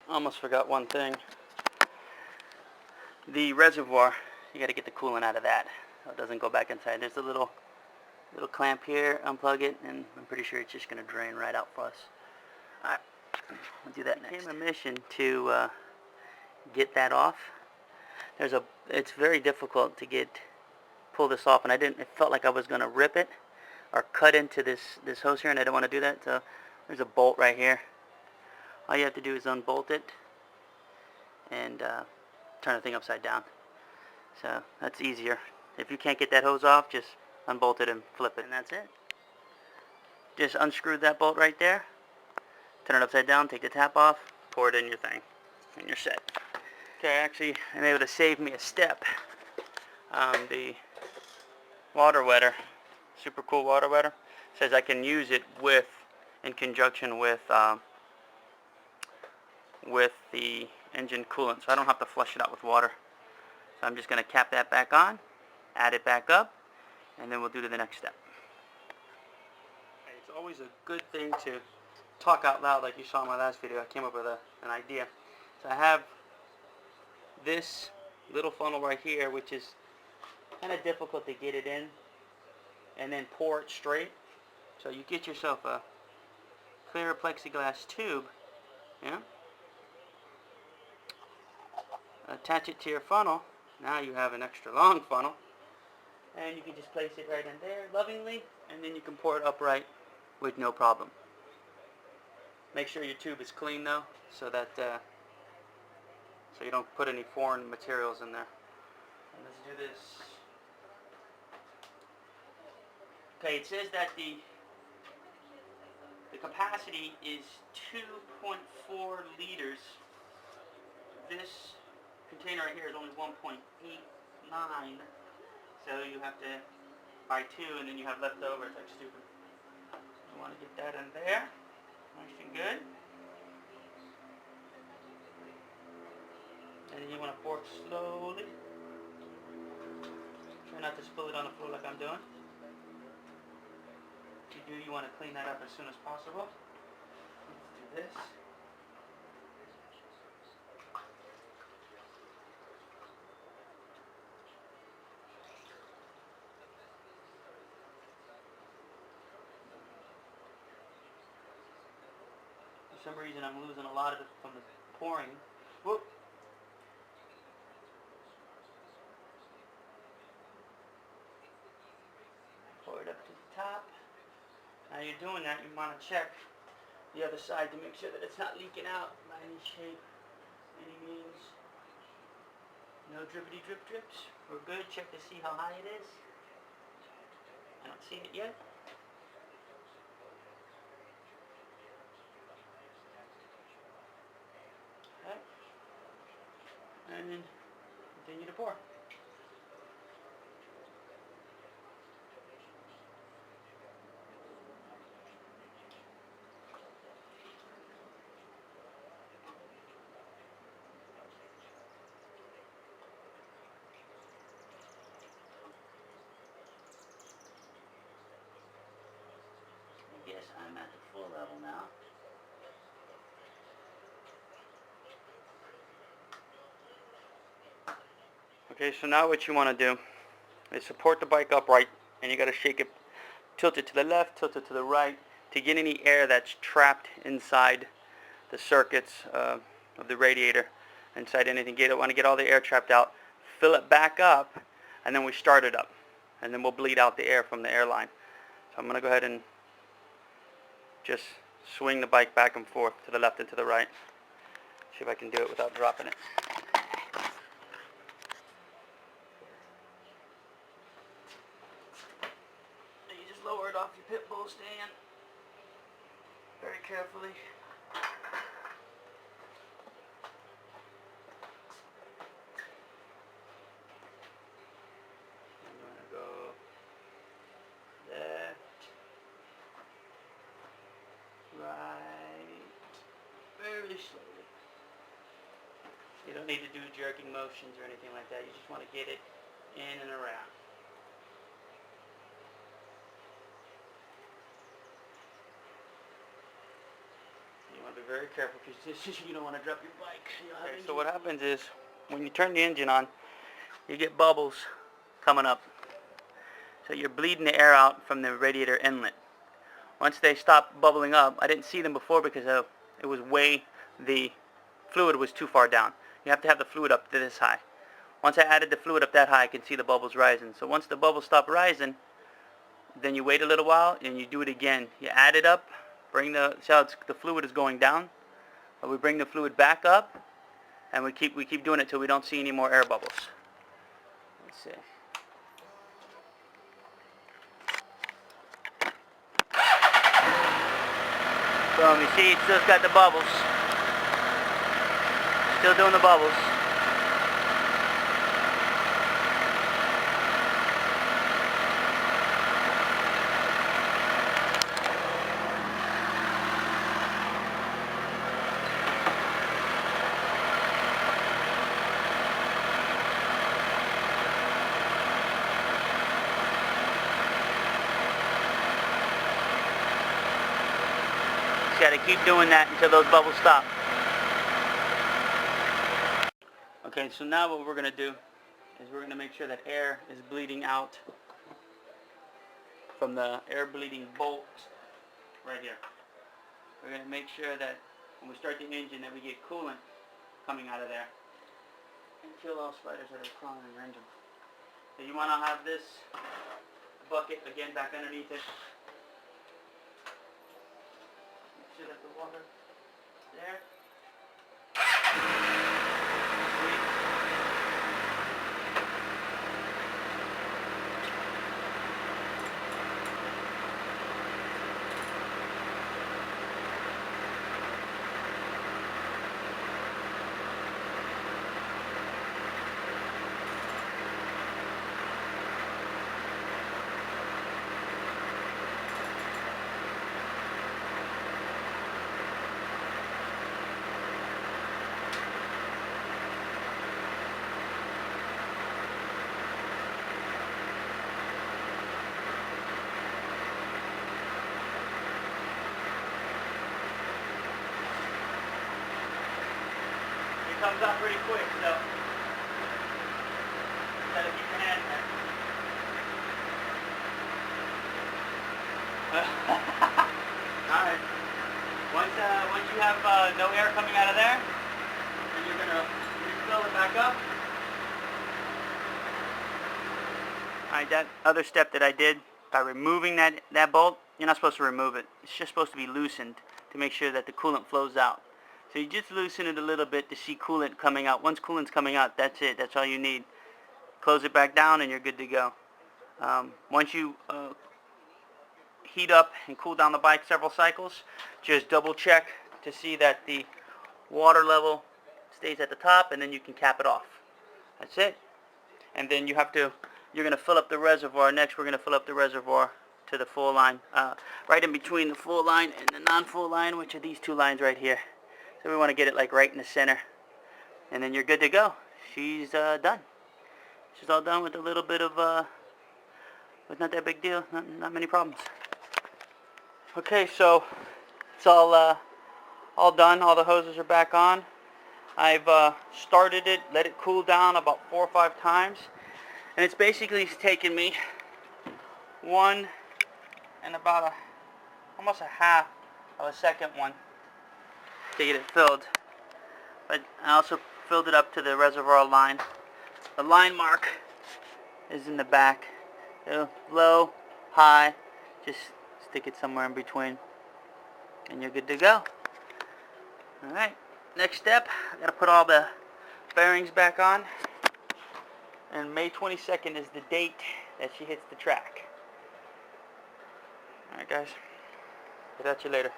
Almost forgot one thing. The reservoir, you got to get the coolant out of that so it doesn't go back inside. There's a little clamp here. Unplug it, and I'm pretty sure it's just going to drain right out for us. Alright, we'll do that next. It became a mission to get that off. It's very difficult to pull this off, and it felt like I was going to rip it or cut into this hose here, and I don't want to do that. So there's a bolt right here. All you have to do is unbolt it and turn the thing upside down. So that's easier. If you can't get that hose off, just unbolt it and flip it, and that's it. Just unscrew that bolt right there, turn it upside down, take the tap off, pour it in your thing, and you're set. Okay, actually, I'm able to save me a step. The water wetter, super cool water wetter, says I can use it in conjunction with the engine coolant, so I don't have to flush it out with water. So I'm just going to cap that back on, add it back up, and then we'll do to the next step. It's always a good thing to talk out loud, like you saw in my last video. I came up with an idea. So I have this little funnel right here, which is kind of difficult to get it in and then pour it straight. So you get yourself a clear plexiglass tube, yeah, attach it to your funnel. Now you have an extra long funnel, and you can just place it right in there lovingly, and then you can pour it upright with no problem. Make sure your tube is clean though, so that so you don't put any foreign materials in there. And let's do this. Okay, it says that the capacity is 2.4 liters. This container right here is only 1.89, so you have to buy two, and then you have leftovers like stupid. You want to get that in there, nice and good. And then you want to pour it slowly. Try not to spill it on the floor like I'm doing. If you do, you want to clean that up as soon as possible. Let's do this. For some reason I'm losing a lot of it from the pouring. Whoop. Pour it up to the top. Now you're doing that, you want to check the other side to make sure that it's not leaking out by any shape, any means. No drippity drip drips. We're good. Check to see how high it is. I don't see it yet. Okay. And then continue to pour. Yes, I'm at the full level now. Okay, so now what you want to do is support the bike upright, and you got to shake it, tilt it to the left, tilt it to the right, to get any air that's trapped inside the circuits of the radiator, inside anything. You want to get all the air trapped out, fill it back up, and then we start it up, and then we'll bleed out the air from the airline. So I'm going to go ahead and just swing the bike back and forth to the left and to the right. See if I can do it without dropping it. And you just lower it off your pit bull stand very carefully. I'm going to go left, right, very slowly. You don't need to do jerking motions or anything like that. You just want to get it in and around. You want to be very careful because you don't want to drop your bike. Okay, so what happens is when you turn the engine on, you get bubbles coming up. So you're bleeding the air out from the radiator inlet. Once they stop bubbling up, I didn't see them before because it was the fluid was too far down. You have to have the fluid up to this high. Once I added the fluid up that high, I can see the bubbles rising. So once the bubbles stop rising, then you wait a little while and you do it again. You add it up, see how the fluid is going down. But we bring the fluid back up, and we keep doing it till we don't see any more air bubbles. Let's see. So you see, it still's got the bubbles. Still doing the bubbles. Just got to keep doing that until those bubbles stop. Okay, so now what we're going to do is we're going to make sure that air is bleeding out from the air bleeding bolt right here. We're going to make sure that when we start the engine that we get coolant coming out of there and kill all spiders that are crawling in your engine. So you want to have this bucket again back underneath it. Make sure that the water there. Comes out pretty quick, so gotta keep your hand there. Alright. Once you have no air coming out of there, then you're gonna refill it back up. Alright, that other step that I did by removing that bolt, you're not supposed to remove it. It's just supposed to be loosened to make sure that the coolant flows out. So you just loosen it a little bit to see coolant coming out. Once coolant's coming out, that's it. That's all you need. Close it back down and you're good to go. Once you heat up and cool down the bike several cycles, just double check to see that the water level stays at the top, and then you can cap it off. That's it. And then you're going to fill up the reservoir. Next we're going to fill up the reservoir to the full line. Right in between the full line and the non-full line, which are these two lines right here. So we want to get it like right in the center, and then you're good to go. She's done. She's all done with a little bit of, with not that big deal, not many problems. Okay, so it's all done. All the hoses are back on. I've started it, let it cool down about 4 or 5 times, and it's basically taken me 1 and about almost a half of a second one to get it filled. But I also filled it up to the reservoir line. The line mark is in the back. So low, high, just stick it somewhere in between and you're good to go. Alright, next step, I gotta put all the bearings back on, and May 22nd is the date that she hits the track. Alright guys, get at you later.